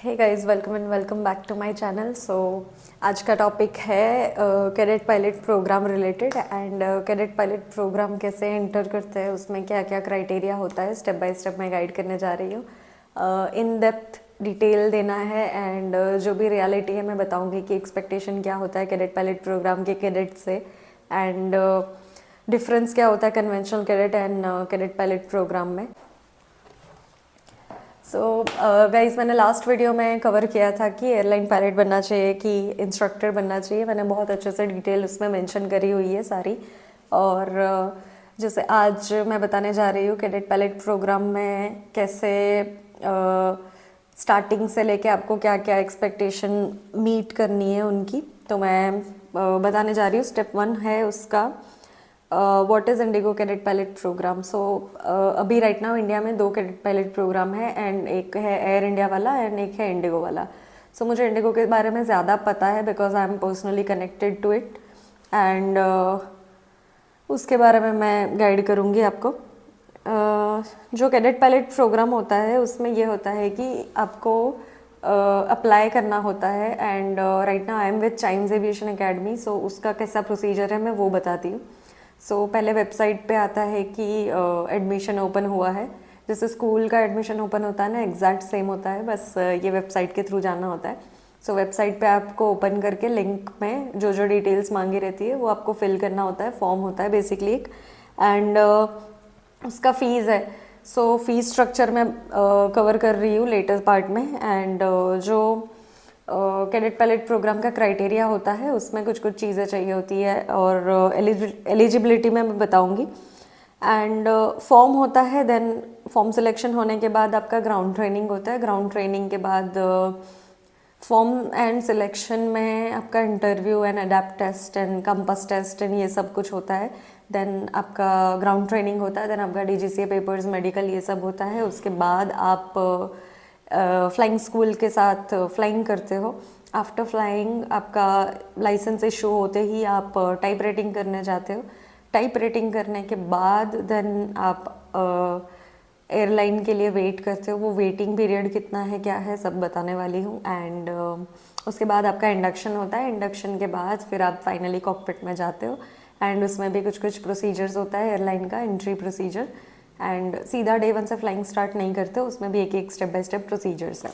Hey guys, welcome and welcome back to my channel. आज का topic है cadet pilot program related and cadet pilot program कैसे enter करते हैं, उसमें क्या क्या क्राइटेरिया होता है, स्टेप बाय स्टेप मैं गाइड करने जा रही हूँ। इन डेप्थ डिटेल देना है एंड जो भी रियलिटी है मैं बताऊँगी कि एक्सपेक्टेशन क्या होता है कैडेट पायलट प्रोग्राम के कैडेट से एंड डिफरेंस क्या होता है conventional cadet and cadet pilot program में। गाइज मैंने लास्ट वीडियो में कवर किया था कि एयरलाइन पायलट बनना चाहिए कि इंस्ट्रक्टर बनना चाहिए। मैंने बहुत अच्छे से डिटेल उसमें मेंशन करी हुई है सारी। और जैसे आज मैं बताने जा रही हूँ कैडेट पायलट प्रोग्राम में कैसे स्टार्टिंग से लेके आपको क्या क्या एक्सपेक्टेशन मीट करनी है उनकी, तो मैं बताने जा रही हूँ। स्टेप 1 है उसका what is IndiGo cadet pilot program. अभी राइट नाउ इंडिया में 2 कैडेट पायलट प्रोग्राम है एंड एक है एयर इंडिया वाला एंड एक है इंडिगो वाला। मुझे इंडिगो के बारे में ज़्यादा पता है because I am personally connected to it and उसके बारे में मैं गाइड करूँगी आपको। जो कैडेट पायलट प्रोग्राम होता है उसमें ये होता है कि आपको अप्लाई करना होता है and right now I am with Chimes aviation academy. उसका कैसा प्रोसीजर है मैं वो बताती हूँ। पहले वेबसाइट पे आता है कि एडमिशन ओपन हुआ है। जैसे स्कूल का एडमिशन ओपन होता है ना, एग्जैक्ट सेम होता है, बस ये वेबसाइट के थ्रू जाना होता है। वेबसाइट पे आपको ओपन करके लिंक में जो जो डिटेल्स मांगी रहती है वो आपको फिल करना होता है। फॉर्म होता है बेसिकली एक एंड उसका फ़ीस है। फीस स्ट्रक्चर में कवर कर रही हूँ लेटेस्ट पार्ट में एंड जो कैडेट पायलट प्रोग्राम का क्राइटेरिया होता है उसमें कुछ कुछ चीज़ें चाहिए होती है और एलिजिबिलिटी में मैं बताऊंगी एंड फॉर्म होता है। देन फॉर्म सिलेक्शन होने के बाद आपका ग्राउंड ट्रेनिंग होता है। ग्राउंड ट्रेनिंग के बाद फॉर्म एंड सिलेक्शन में आपका interview and adapt test and compass test and ये सब कुछ होता है। देन आपका ग्राउंड ट्रेनिंग होता है, देन आपका डीजीसीए पेपर्स, मेडिकल, ये सब होता है। उसके बाद आप फ्लाइंग स्कूल के साथ फ्लाइंग करते हो। आफ्टर फ्लाइंग आपका लाइसेंस इशू होते ही आप टाइप राइटिंग करने जाते हो। टाइप राइटिंग करने के बाद देन आप एयरलाइन के लिए वेट करते हो। वो वेटिंग पीरियड कितना है क्या है सब बताने वाली हूँ एंड उसके बाद आपका इंडक्शन होता है। इंडक्शन के बाद फिर आप फाइनली कॉकपिट में जाते हो एंड उसमें भी कुछ कुछ प्रोसीजर्स होता है एयरलाइन का, एंट्री प्रोसीजर एंड सीधा डे 1 से फ्लाइंग स्टार्ट नहीं करते, उसमें भी एक एक स्टेप बाय स्टेप प्रोसीजर्स है।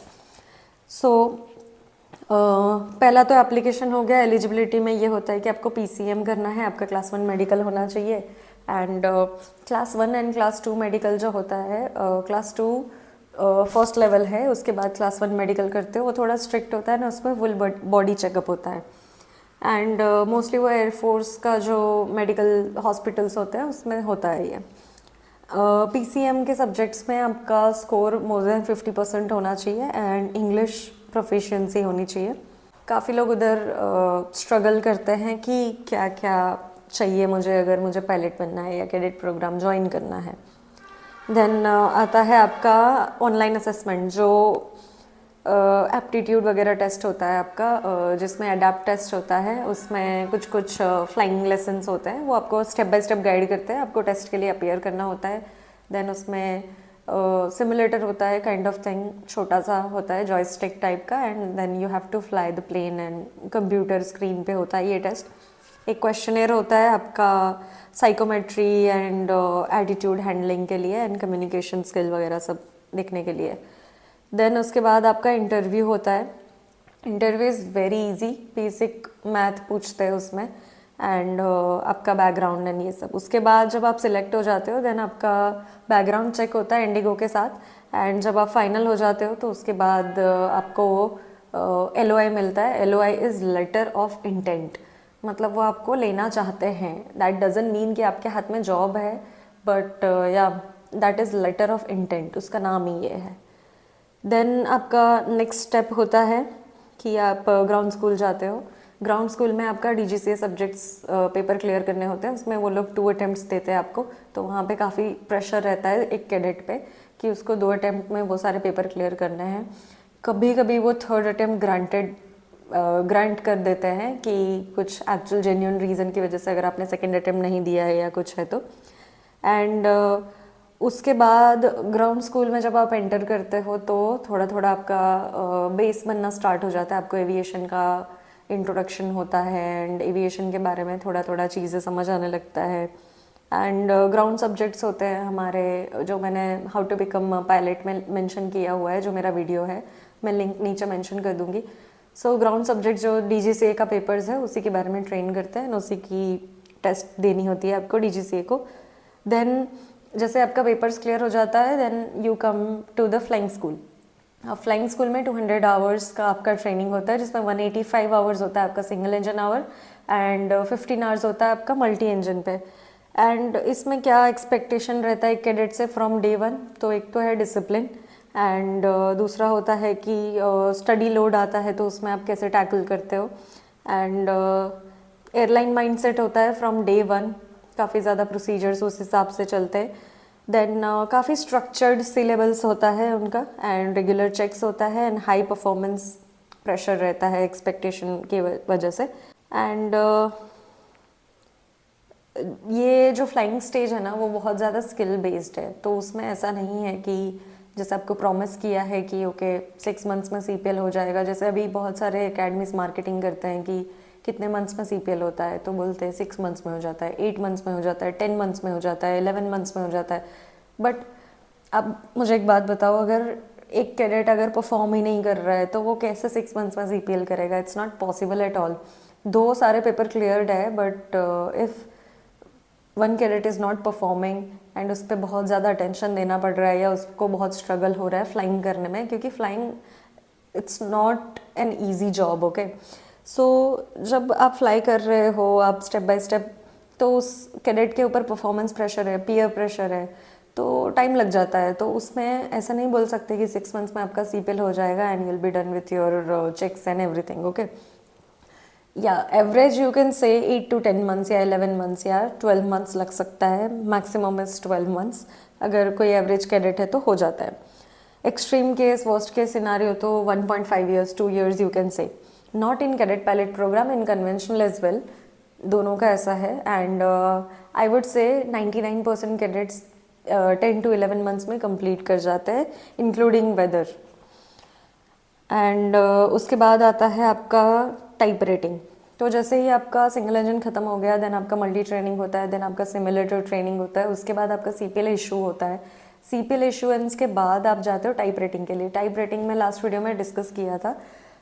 पहला तो एप्लीकेशन हो गया। एलिजिबिलिटी में ये होता है कि आपको पीसीएम करना है, आपका क्लास 1 मेडिकल होना चाहिए and class 1 and class 2 medical जो होता है, क्लास 2 फर्स्ट लेवल है, उसके बाद क्लास 1 मेडिकल करते हो। वो थोड़ा स्ट्रिक्ट होता है ना, उसमें फुल बॉडी चेकअप होता है एंड मोस्टली वो एयरफोर्स का जो मेडिकल हॉस्पिटल्स होते हैं उसमें होता है ये। पीसीएम के सब्जेक्ट्स में आपका स्कोर मोर देन 50% होना चाहिए एंड इंग्लिश प्रोफिशिएंसी होनी चाहिए। काफ़ी लोग उधर स्ट्रगल करते हैं कि क्या क्या चाहिए मुझे अगर मुझे पायलट बनना है या कैडेट प्रोग्राम ज्वाइन करना है। देन आता है आपका ऑनलाइन असेसमेंट, जो एप्टीट्यूड वगैरह टेस्ट होता है आपका, जिसमें अडेप्ट टेस्ट होता है। उसमें कुछ कुछ फ्लाइंग लेसन्स होते हैं, वो आपको स्टेप बाय स्टेप गाइड करते हैं। आपको टेस्ट के लिए अपीयर करना होता है। देन उसमें सिमुलेटर होता है, काइंड ऑफ थिंग, छोटा सा होता है जॉयस्टिक टाइप का and then you have to fly the plane and computer screen पे होता है ये टेस्ट। एक क्वेश्चनेयर होता है आपका साइकोमेट्री एंड एटीट्यूड हैंडलिंग के लिए एंड कम्युनिकेशन स्किल वगैरह सब देखने के लिए। देन उसके बाद आपका इंटरव्यू होता है। Interview is very easy, basic math पूछते हैं उसमें एंड आपका बैकग्राउंड एंड ये सब। उसके बाद जब आप सिलेक्ट हो जाते हो देन आपका बैकग्राउंड चेक होता है इंडिगो के साथ एंड जब आप फाइनल हो जाते हो तो उसके बाद आपको LOI मिलता है। LOI is letter of intent, मतलब वो आपको लेना चाहते हैं। दैट डजंट मीन कि आपके हाथ में जॉब है, बट या that is letter of intent, उसका नाम ही ये है। देन आपका नेक्स्ट स्टेप होता है कि आप ग्राउंड स्कूल जाते हो। ग्राउंड स्कूल में आपका डीजीसीए सब्जेक्ट्स पेपर क्लियर करने होते हैं। उसमें वो लोग 2 अटेम्प्ट्स देते हैं आपको, तो वहाँ पे काफ़ी प्रेशर रहता है एक कैडेट पे कि उसको 2 अटेम्प्ट में वो सारे पेपर क्लियर करने हैं। कभी कभी वो 3rd अटेम्प्ट ग्रांट कर देते हैं कि कुछ एक्चुअल जेन्युइन रीज़न की वजह से, अगर आपने 2nd अटेम्प्ट नहीं दिया है या कुछ है तो। एंड उसके बाद ग्राउंड स्कूल में जब आप एंटर करते हो तो थोड़ा थोड़ा आपका बेस बनना स्टार्ट हो जाता है, आपको एविएशन का इंट्रोडक्शन होता है एंड एविएशन के बारे में थोड़ा थोड़ा चीज़ें समझ आने लगता है। एंड ग्राउंड सब्जेक्ट्स होते हैं हमारे, जो मैंने हाउ टू बिकम पायलट में मेंशन किया हुआ है, जो मेरा वीडियो है, मैं लिंक नीचे मेंशन कर दूंगी। सो ग्राउंड सब्जेक्ट जो डीजीसीए का पेपर्स है उसी के बारे में ट्रेन करते हैं, उसी की टेस्ट देनी होती है आपको डीजीसीए को। देन जैसे आपका पेपर्स क्लियर हो जाता है then you come to the flying school. Flying school में 200 आवर्स का आपका ट्रेनिंग होता है, जिसमें 185 आवर्स होता है आपका single engine our and 15 hours होता है आपका मल्टी इंजन पे। एंड इसमें क्या एक्सपेक्टेशन रहता है कैडेट से फ्रॉम डे वन, तो एक तो है डिसिप्लिन एंड दूसरा होता है कि स्टडी लोड आता है तो उसमें आप कैसे टैकल करते हो। एंड एयरलाइन माइंडसेट होता है फ्रॉम डे वन, काफ़ी ज़्यादा प्रोसीजर्स उस हिसाब से चलते हैं। देन काफ़ी स्ट्रक्चर्ड सिलेबस होता है उनका एंड रेगुलर चेक्स होता है एंड हाई परफॉर्मेंस प्रेशर रहता है एक्सपेक्टेशन की वजह से। एंड ये जो फ्लाइंग स्टेज है ना वो बहुत ज़्यादा स्किल बेस्ड है, तो उसमें ऐसा नहीं है कि जैसे आपको प्रॉमिस किया है कि ओके 6 मंथ्स में सीपीएल हो जाएगा। जैसे अभी बहुत सारे एकेडमीज मार्केटिंग करते हैं कि कितने मंथ्स में सीपीएल होता है, तो बोलते हैं 6 मंथ्स में हो जाता है, 8 मंथ्स में हो जाता है, 10 मंथ्स में हो जाता है, 11 मंथ्स में हो जाता है। बट अब मुझे एक बात बताओ, अगर एक कैडेट अगर परफॉर्म ही नहीं कर रहा है तो वो कैसे 6 मंथ्स में सीपीएल करेगा? It's not possible at all. दो सारे पेपर क्लियर्ड है but if one cadet is not performing and उस पर बहुत ज़्यादा अटेंशन देना पड़ रहा है या उसको बहुत स्ट्रगल हो रहा है फ्लाइंग करने में, क्योंकि flying it's not an easy job. Okay, so जब आप फ्लाई कर रहे हो आप स्टेप बाय स्टेप, तो उस कैडेट के ऊपर परफॉर्मेंस प्रेशर है, पीयर प्रेशर है, तो टाइम लग जाता है। तो उसमें ऐसा नहीं बोल सकते कि 6 मंथ्स में आपका सीपीएल हो जाएगा and you will be done with your checks and everything. Okay, या average you can say 8 to 10 months या 11 मंथ्स या 12 मंथ्स लग सकता है, मैक्सिमम इज 12 मंथ्स। अगर कोई एवरेज कैडेट है तो हो जाता है। Extreme case, worst case scenario तो 1.5 years 2 years you can say. Not in cadet pilot program, in conventional as well, दोनों का ऐसा है। And I would say 99% cadets 10 to 11 months में कंप्लीट कर जाते हैं, इंक्लूडिंग वेदर। एंड उसके बाद आता है आपका टाइप रेटिंग। तो जैसे ही आपका सिंगल इंजन खत्म हो गया देन आपका मल्टी ट्रेनिंग होता है, देन आपका सिमुलेटर ट्रेनिंग होता है, उसके बाद आपका सीपीएल इशू होता है। सीपीएल इशूएंस के बाद आप जाते हो टाइप रेटिंग के लिए। टाइप रेटिंग में लास्ट वीडियो में डिस्कस किया था।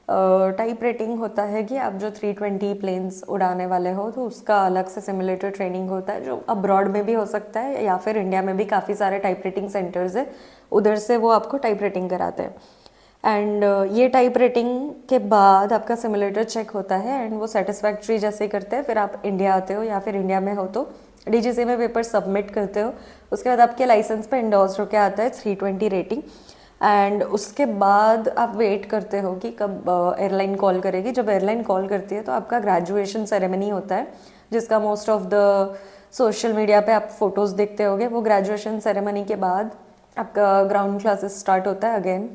टाइप रेटिंग होता है कि आप जो 320 प्लेन्स उड़ाने वाले हो तो उसका अलग से सिमुलेटर ट्रेनिंग होता है, जो अब्रॉड में भी हो सकता है या फिर इंडिया में भी काफ़ी सारे टाइप रेटिंग सेंटर्स है, उधर से वो आपको टाइप रेटिंग कराते हैं। एंड ये टाइप रेटिंग के बाद आपका सिमुलेटर चेक होता है एंड वो सेटिस्फैक्ट्री जैसे करते हैं, फिर आप इंडिया आते हो या फिर इंडिया में हो तो डीजीसी में पेपर सबमिट करते हो। उसके बाद आपके लाइसेंस पे इंडोर्स होकर आता है 320 रेटिंग। एंड उसके बाद आप वेट करते हो कि कब एयरलाइन कॉल करेगी। जब एयरलाइन कॉल करती है तो आपका ग्रेजुएशन सेरेमनी होता है, जिसका most of the social media पे आप फोटोज़ देखते होगे। वो ग्रेजुएशन सेरेमनी के बाद आपका ग्राउंड क्लासेस स्टार्ट होता है again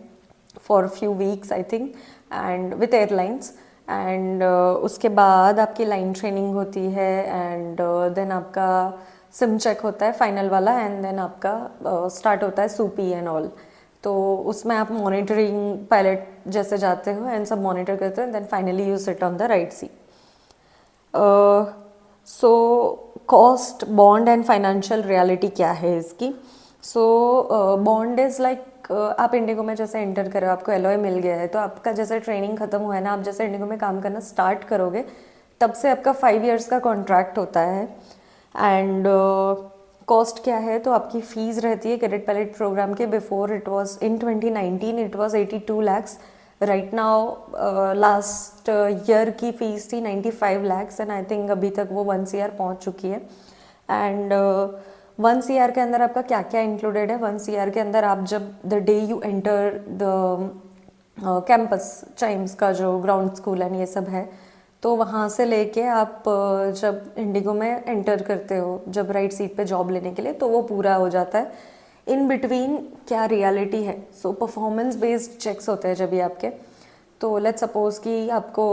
for few weeks I think and with airlines. And उसके बाद आपकी लाइन ट्रेनिंग होती है एंड देन आपका सिम चेक होता है फाइनल वाला एंड देन आपका स्टार्ट होता है सूपी एंड ऑल। तो उसमें आप मॉनिटरिंग पायलट जैसे जाते हो एंड सब मॉनिटर करते हो, then finally you sit on the right seat. So cost, bond and financial reality क्या है इसकी? सो बॉन्ड इज़ लाइक आप इंडिगो में जैसे एंटर करो, आपको एलओए मिल गया है, तो आपका जैसे ट्रेनिंग खत्म हुआ है ना, आप जैसे इंडिगो में काम करना स्टार्ट करोगे तब से आपका 5 years का कॉन्ट्रैक्ट होता है। एंड कॉस्ट क्या है? तो आपकी फ़ीस रहती है कैडेट पायलट प्रोग्राम के, before it was in 2019 it was 82 lakhs। Right now last year की फ़ीस थी 95 lakhs एंड आई थिंक अभी तक वो 1 CR पहुंच चुकी है। एंड 1 CR के अंदर आपका क्या क्या इंक्लूडेड है? 1 CR के अंदर आप जब the day you enter the campus, Chimes का जो ग्राउंड स्कूल एंड ये सब है, तो वहाँ से लेके आप जब इंडिगो में एंटर करते हो, जब राइट सीट पे जॉब लेने के लिए, तो वो पूरा हो जाता है। इन बिटवीन क्या रियलिटी है? सो परफॉर्मेंस बेस्ड चेक्स होते हैं जब भी आपके। तो लेट्स सपोज कि आपको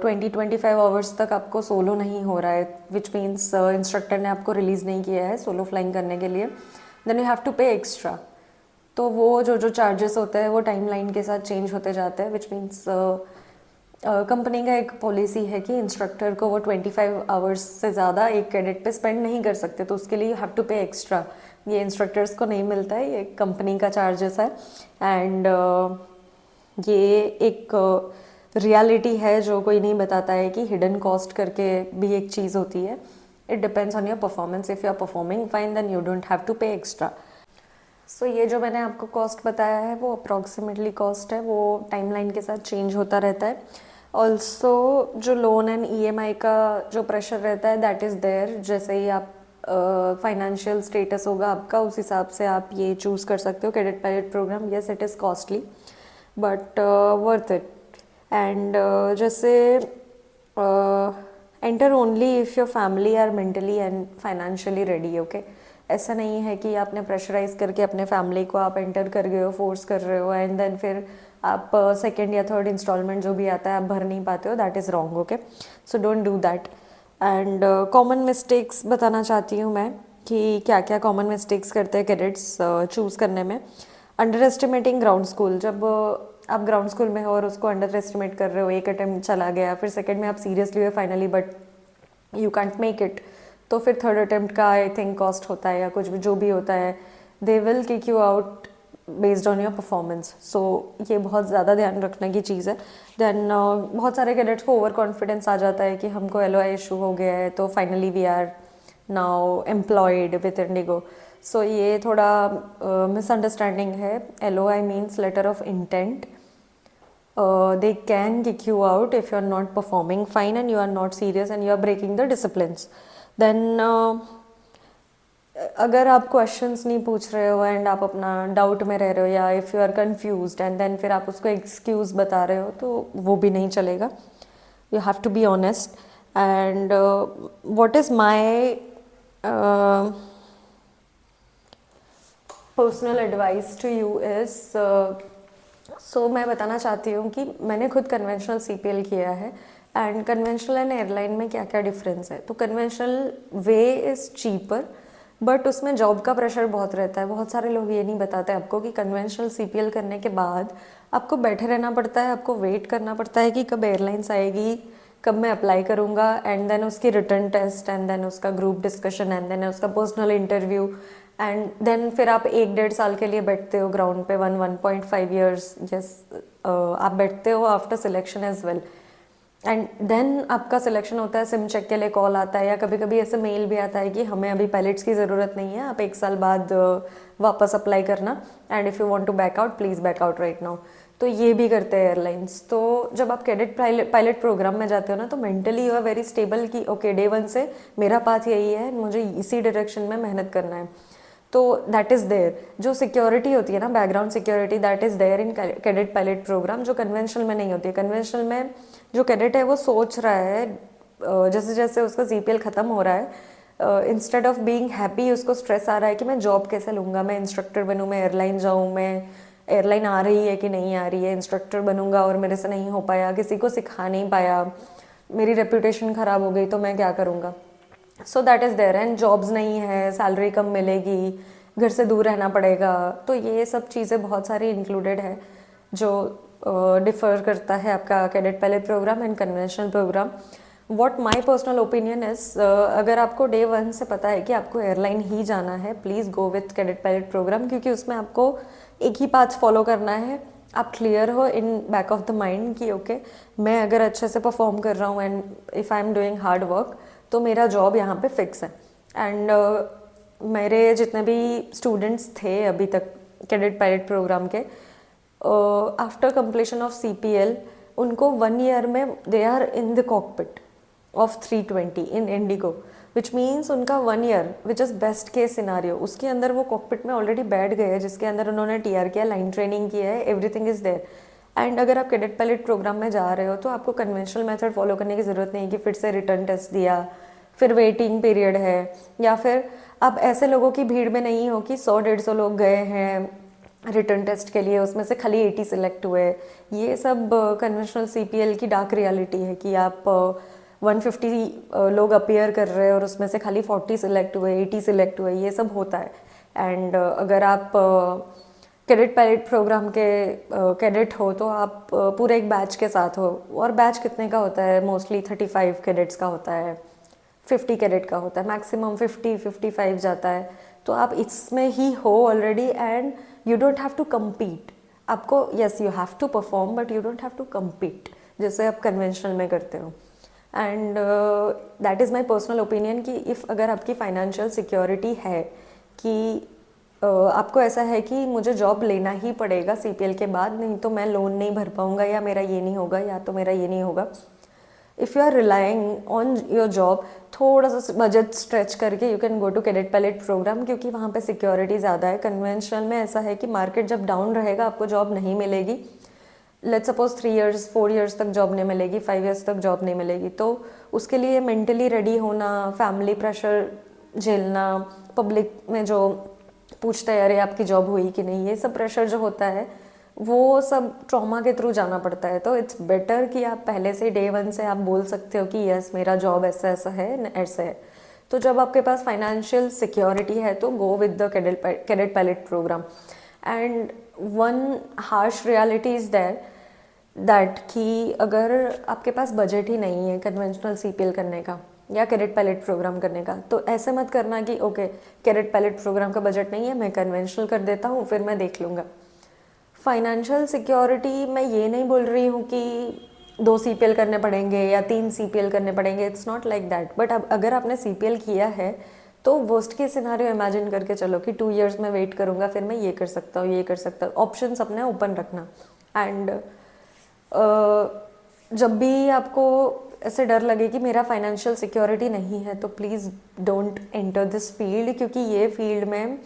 20-25 आवर्स तक आपको सोलो नहीं हो रहा है, विच मीन्स इंस्ट्रक्टर ने आपको रिलीज़ नहीं किया है सोलो फ्लाइंग करने के लिए, then you have to pay extra. तो वो जो चार्जेस होते हैं वो टाइमलाइन के साथ चेंज होते जाते हैं, विच मीन्स कंपनी का एक पॉलिसी है कि इंस्ट्रक्टर को वो 25 आवर्स से ज़्यादा एक कैडेट पे स्पेंड नहीं कर सकते, तो उसके लिए you have to pay extra. ये इंस्ट्रक्टर्स को नहीं मिलता है, ये कंपनी का चार्जेस है। एंड ये एक रियलिटी है जो कोई नहीं बताता है कि हिडन कॉस्ट करके भी एक चीज़ होती है। It depends on your performance. If you are performing fine then you don't have to pay extra. So ये जो मैंने आपको कॉस्ट बताया है वो अप्रॉक्सीमेटली कॉस्ट है, वो टाइमलाइन के साथ चेंज होता रहता है। ऑल्सो जो लोन एंड ईएमआई का जो प्रेशर रहता है दैट इज़ देयर। जैसे ही आप फाइनेंशियल स्टेटस होगा आपका, उस हिसाब से आप ये चूज़ कर सकते हो cadet pilot programme. Yes it is costly but worth it. And जैसे enter only if your family are mentally and financially ready. Okay, ऐसा नहीं है कि आपने प्रेशराइज करके अपने फैमिली को आप एंटर कर गए हो, फोर्स कर रहे हो एंड देन फिर आप सेकेंड या थर्ड इंस्टॉलमेंट जो भी आता है आप भर नहीं पाते हो। That is wrong. Okay, so don't do that. And common mistakes बताना चाहती हूँ मैं कि क्या क्या कॉमन मिस्टेक्स करते हैं कैडेट्स चूज़ करने में। Under estimating ground school. जब आप ग्राउंड स्कूल में हो और उसको अंडर एस्टिमेट कर रहे हो, एक अटेम्प्ट चला गया, फिर सेकेंड में आप सीरियसली हुए finally but you can't make it, तो फिर थर्ड अटेम्प्ट का आई थिंक कॉस्ट होता है या कुछ भी जो भी होता है, they will kick you out based on your performance. So ये बहुत ज़्यादा ध्यान रखने की चीज़ है। देन बहुत सारे कैडेट्स को ओवर कॉन्फिडेंस आ जाता है कि हमको LOI इशू हो गया है तो finally we are now employed with IndiGo. So ये थोड़ा मिसअंडरस्टैंडिंग है। LOI means letter of intent. They can kick you out if you are not performing fine and you are not serious and you are breaking the disciplines. Then अगर आप questions नहीं पूछ रहे हो and आप अपना doubt में रह रहे हो या if you are confused and then फिर आप उसको एक्सक्यूज़ बता रहे हो तो वो भी नहीं चलेगा। You have to be honest. And what is my personal advice to you is so मैं बताना चाहती हूँ कि मैंने खुद कन्वेंशनल CPL किया है एंड कन्वेंशनल एंड एयरलाइन में क्या क्या डिफरेंस है। तो conventional way is cheaper but उसमें जॉब का प्रेशर बहुत रहता है। बहुत सारे लोग ये नहीं बताते आपको कि कन्वेंशनल CPL करने के बाद आपको बैठे रहना पड़ता है, आपको वेट करना पड़ता है कि कब एयरलाइंस आएगी, कब मैं अप्लाई करूँगा एंड देन उसकी रिटर्न टेस्ट एंड देन उसका ग्रुप डिस्कशन एंड देन उसका पर्सनल इंटरव्यू एंड देन फिर आप 1-1.5 साल के लिए बैठते हो ग्राउंड पे, 1-1.5 ईयर्स यस आप बैठते हो after selection as well. And then आपका सिलेक्शन होता है, सिम चेक के लिए कॉल आता है या कभी कभी ऐसे मेल भी आता है कि हमें अभी पायलट्स की ज़रूरत नहीं है, आप 1 साल बाद वापस अप्लाई करना and if you want to back out please back out right now. तो ये भी करते हैं एयरलाइंस। तो जब आप कैडेट पायलट प्रोग्राम में जाते हो ना तो mentally you are very stable कि ओके डे 1 से मेरा पाथ यही है, मुझे इसी डायरेक्शन में मेहनत करना है। तो दैट इज़ देयर। जो सिक्योरिटी होती है ना, background security, that is there in cadet pilot program, जो कन्वेंशनल में नहीं होती है। कन्वेंशनल में जो कैडेट है वो सोच रहा है जैसे जैसे उसका CPL ख़त्म हो रहा है, इंस्टेड ऑफ बीइंग हैप्पी उसको स्ट्रेस आ रहा है कि मैं जॉब कैसे लूँगा, मैं इंस्ट्रक्टर बनूँ, मैं एयरलाइन जाऊँ, मैं एयरलाइन आ रही है कि नहीं आ रही है, इंस्ट्रक्टर बनूँगा और मेरे से नहीं हो पाया, किसी को सिखा नहीं पाया, मेरी रेपूटेशन ख़राब हो गई तो मैं क्या करूँगा। So that is there. And jobs नहीं है, सैलरी कम मिलेगी, घर से दूर रहना पड़ेगा। तो ये सब चीज़ें बहुत सारी इंक्लूडेड है जो डिफ़र करता है आपका cadet pilot program and conventional program. What my personal opinion is, अगर आपको डे 1 से पता है कि आपको एयरलाइन ही जाना है, please go with cadet pilot program, क्योंकि उसमें आपको एक ही पाथ फॉलो करना है। आप क्लियर हो in back of the mind कि ओके मैं अगर अच्छे से परफॉर्म कर रहा हूँ and if I am doing hard work तो मेरा जॉब यहाँ पे फिक्स है। एंड मेरे जितने भी स्टूडेंट्स थे अभी तक कैडेट पायलट प्रोग्राम के, आफ्टर कंप्लीशन ऑफ CPL उनको 1 ईयर में they are in the cockpit of 320 in IndiGo, which means उनका 1 year which is best case scenario, उसके अंदर वो कॉकपिट में ऑलरेडी बैठ गए हैं, जिसके अंदर उन्होंने TR किया, लाइन ट्रेनिंग किया है, एवरीथिंग इज़ देयर। एंड अगर आप कैडेट पायलट प्रोग्राम में जा रहे हो तो आपको कन्वेंशनल मेथड फॉलो करने की ज़रूरत नहीं है कि फिर से रिटर्न टेस्ट दिया, फिर वेटिंग पीरियड है, या फिर आप ऐसे लोगों की भीड़ में नहीं हो कि 100-150 लोग गए हैं रिटर्न टेस्ट के लिए, उसमें से खाली 80 सिलेक्ट हुए। ये सब कन्वेंशनल CPL की डार्क रियलिटी है कि आप 150 लोग अपीयर कर रहे हैं और उसमें से खाली 40 सिलेक्ट हुए, 80 सिलेक्ट हुए, ये सब होता है। एंड अगर आप कैडेट पायलट प्रोग्राम के कैडेट हो तो आप पूरे एक बैच के साथ हो, और बैच कितने का होता है, मोस्टली 35 कैडेट्स का होता है, 50 कैडेट का होता है, मैक्सिमम 50-55 जाता है। तो आप इसमें ही हो already and you don't have to compete. आपको yes you have to perform but you don't have to compete जैसे आप कन्वेंशनल में करते हो। And that is my personal opinion कि इफ़ अगर आपकी फाइनेंशियल सिक्योरिटी है कि आपको ऐसा है कि मुझे जॉब लेना ही पड़ेगा CPL के बाद, नहीं तो मैं लोन नहीं भर पाऊँगा, या मेरा ये नहीं होगा, या तो मेरा ये नहीं होगा। If you are relying on your job, थोड़ा सा बजट स्ट्रेच करके you can go to cadet pilot program, क्योंकि वहाँ पे सिक्योरिटी ज़्यादा है। कन्वेंशनल में ऐसा है कि मार्केट जब डाउन रहेगा आपको जॉब नहीं मिलेगी। लेट्स सपोज 3 years 4 years तक जॉब नहीं मिलेगी, 5 years तक जॉब नहीं मिलेगी, तो उसके लिए मेंटली रेडी होना, फैमिली प्रेशर झेलना, पब्लिक में जो पूछते हैं अरे आपकी जॉब हुई कि नहीं, ये सब प्रेशर जो होता है वो सब ट्रॉमा के थ्रू जाना पड़ता है। तो इट्स बेटर कि आप पहले से डे 1 से आप बोल सकते हो कि यस मेरा जॉब ऐसा ऐसा है, ऐसा है। तो जब आपके पास फाइनेंशियल सिक्योरिटी है तो go with the cadet pilot program. And one harsh reality is there that कि अगर आपके पास बजट ही नहीं है कन्वेंशनल CPL करने का या कैडेट पायलट प्रोग्राम करने का, तो ऐसे मत करना कि ओके कैडेट पायलट प्रोग्राम का बजट नहीं है, मैं कन्वेंशनल कर देता हूँ फिर मैं देख लूँगा। फाइनेंशियल सिक्योरिटी मैं ये नहीं बोल रही हूँ कि 2 CPL करने पड़ेंगे या 3 CPL करने पड़ेंगे, it's not like that. But अब अगर आपने CPL किया है तो वर्स्ट केस सिनारियो इमेजिन करके चलो कि 2 years में वेट करूँगा, फिर मैं ये कर सकता हूँ, ये कर सकता हूँ। ऑप्शंस अपने ओपन रखना। एंड जब भी आपको ऐसे डर लगे कि मेरा फाइनेंशियल सिक्योरिटी नहीं है तो please don't enter this field, क्योंकि ये फील्ड में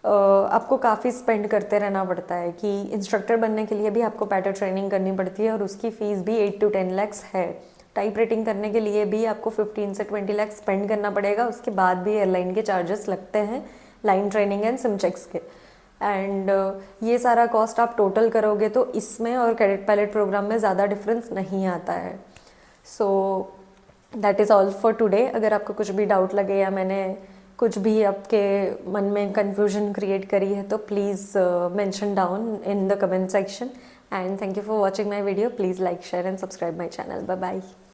आपको काफ़ी स्पेंड करते रहना पड़ता है। कि इंस्ट्रक्टर बनने के लिए भी आपको पैटर ट्रेनिंग करनी पड़ती है और उसकी फ़ीस भी 8 to 10 lakhs है। टाइप राइटिंग करने के लिए भी आपको 15 से 20 लाख स्पेंड करना पड़ेगा। उसके बाद भी एयरलाइन के चार्जेस लगते हैं, line training and sim checks के। एंड ये सारा कॉस्ट आप टोटल करोगे तो इसमें और कैडेट पायलट प्रोग्राम में ज़्यादा डिफरेंस नहीं आता है। सो that is all for today. अगर आपको कुछ भी डाउट लगे या मैंने कुछ भी आपके मन में कन्फ्यूजन क्रिएट करी है तो please mention down in the comment section. And thank you for watching my video. Please like, share and subscribe my channel. Bye bye.